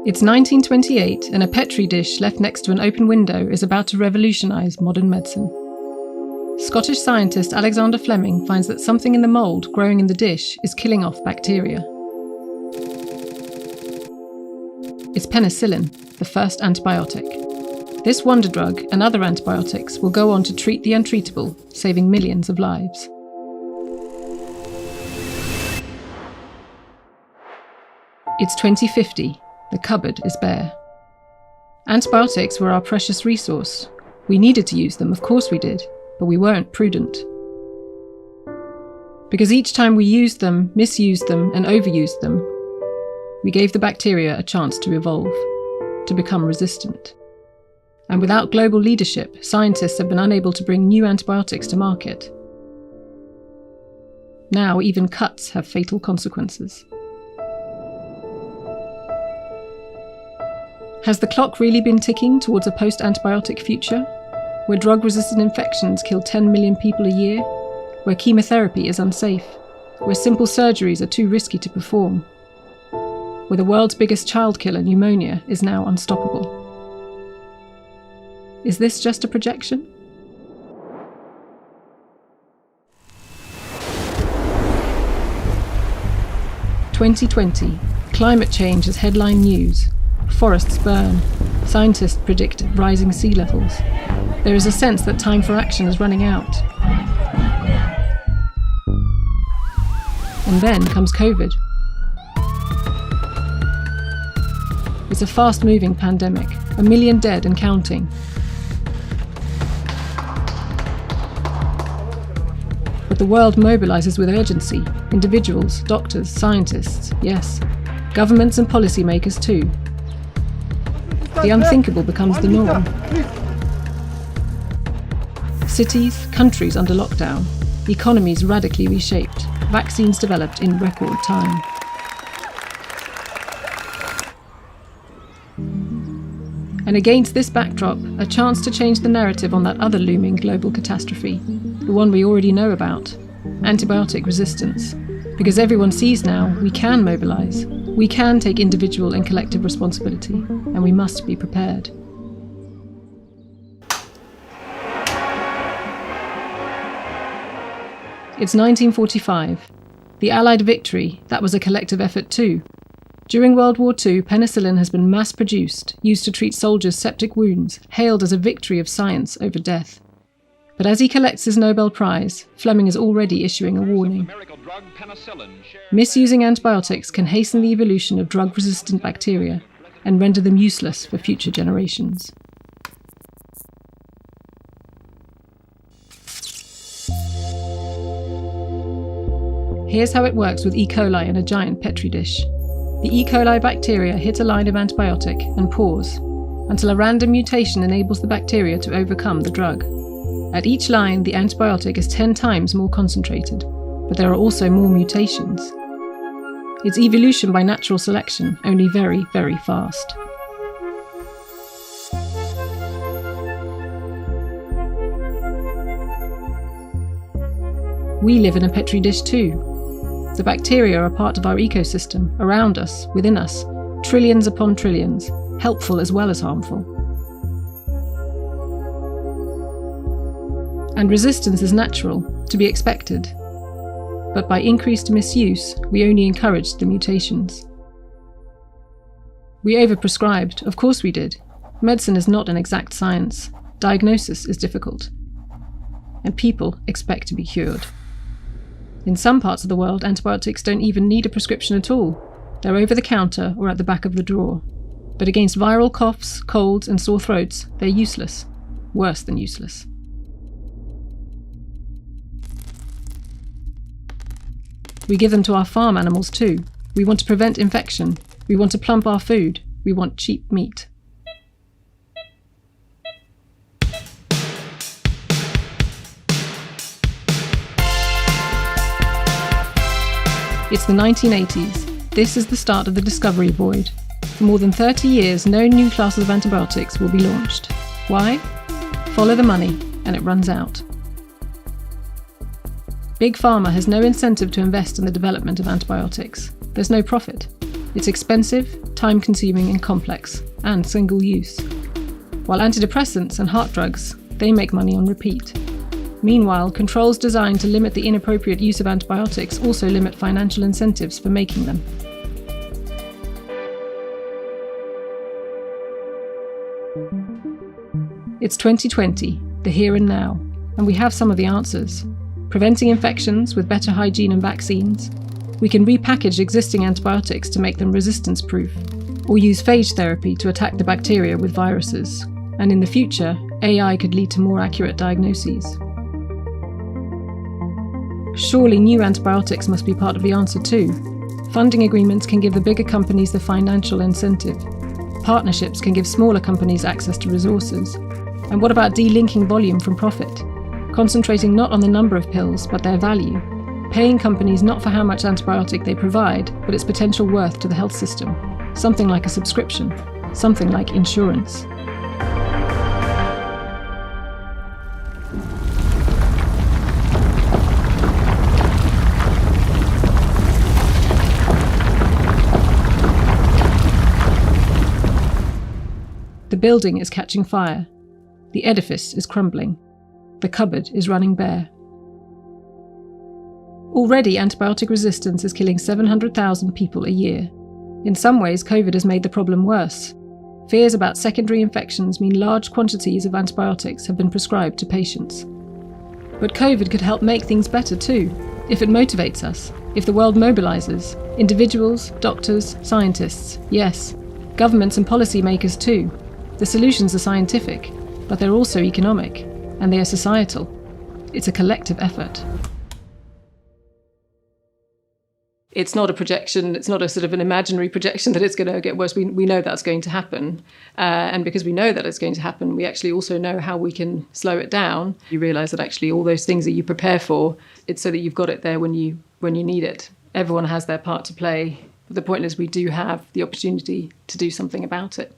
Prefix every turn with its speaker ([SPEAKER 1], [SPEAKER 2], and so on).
[SPEAKER 1] It's 1928 and a Petri dish left next to an open window is about to revolutionise modern medicine. Scottish scientist Alexander Fleming finds that something in the mould growing in the dish is killing off bacteria. It's penicillin, the first antibiotic. This wonder drug and other antibiotics will go on to treat the untreatable, saving millions of lives. It's 2050. The cupboard is bare. Antibiotics were our precious resource. We needed to use them, of course we did, but we weren't prudent. Because each time we used them, misused them, and overused them, we gave the bacteria a chance to evolve, to become resistant. And without global leadership, scientists have been unable to bring new antibiotics to market. Now even cuts have fatal consequences. Has the clock really been ticking towards a post-antibiotic future, where drug-resistant infections kill 10 million people a year, where chemotherapy is unsafe, where simple surgeries are too risky to perform, where the world's biggest child killer, pneumonia, is now unstoppable? Is this just a projection? "2020. Climate change is headline news. Forests burn. Scientists predict rising sea levels. There is a sense that time for action is running out." And then comes COVID. It's a fast-moving pandemic, 1 million dead and counting. But the world mobilises with urgency. Individuals, doctors, scientists, yes. Governments and policymakers too. The unthinkable becomes the norm. Cities, countries under lockdown, economies radically reshaped, vaccines developed in record time. And against this backdrop, a chance to change the narrative on that other looming global catastrophe, the one we already know about, antibiotic resistance. Because everyone sees now we can mobilise, we can take individual and collective responsibility, and we must be prepared. It's 1945. The Allied victory, that was a collective effort too. During World War II, penicillin has been mass-produced, used to treat soldiers' septic wounds, hailed as a victory of science over death. But as he collects his Nobel Prize, Fleming is already issuing a warning. Misusing antibiotics can hasten the evolution of drug-resistant bacteria and render them useless for future generations. Here's how it works with E. coli in a giant Petri dish. The E. coli bacteria hit a line of antibiotic and pause, until a random mutation enables the bacteria to overcome the drug. At each line, the antibiotic is 10 times more concentrated, but there are also more mutations. It's evolution by natural selection, only very, very fast. We live in a Petri dish too. The bacteria are part of our ecosystem, around us, within us, trillions upon trillions, helpful as well as harmful. And resistance is natural, to be expected. But by increased misuse, we only encouraged the mutations. We overprescribed, of course we did. Medicine is not an exact science. Diagnosis is difficult. And people expect to be cured. In some parts of the world, antibiotics don't even need a prescription at all. They're over the counter or at the back of the drawer. But against viral coughs, colds, and sore throats, they're useless. Worse than useless. We give them to our farm animals too. We want to prevent infection. We want to plump our food. We want cheap meat. It's the 1980s. This is the start of the discovery void. For more than 30 years, no new classes of antibiotics will be launched. Why? Follow the money, and it runs out. Big Pharma has no incentive to invest in the development of antibiotics. There's no profit. It's expensive, time-consuming and complex, and single-use. While antidepressants and heart drugs, they make money on repeat. Meanwhile, controls designed to limit the inappropriate use of antibiotics also limit financial incentives for making them. It's 2020, the here and now, and we have some of the answers. Preventing infections with better hygiene and vaccines. We can repackage existing antibiotics to make them resistance-proof, or use phage therapy to attack the bacteria with viruses. And in the future, AI could lead to more accurate diagnoses. Surely new antibiotics must be part of the answer too. Funding agreements can give the bigger companies the financial incentive. Partnerships can give smaller companies access to resources. And what about delinking volume from profit? Concentrating not on the number of pills, but their value. Paying companies not for how much antibiotic they provide, but its potential worth to the health system. Something like a subscription. Something like insurance. The building is catching fire. The edifice is crumbling. The cupboard is running bare. Already, antibiotic resistance is killing 700,000 people a year. In some ways, COVID has made the problem worse. Fears about secondary infections mean large quantities of antibiotics have been prescribed to patients. But COVID could help make things better too, if it motivates us, if the world mobilizes, individuals, doctors, scientists, yes, governments and policymakers too. The solutions are scientific, but they're also economic, and they are societal. It's a collective effort. It's not a projection, it's not a sort of an imaginary projection that it's going to get worse. We know that's going to happen. And because we know that it's going to happen, we actually also know how we can slow it down. You realise that actually all those things that you prepare for, it's so that you've got it there when you need it. Everyone has their part to play. But the point is we do have the opportunity to do something about it.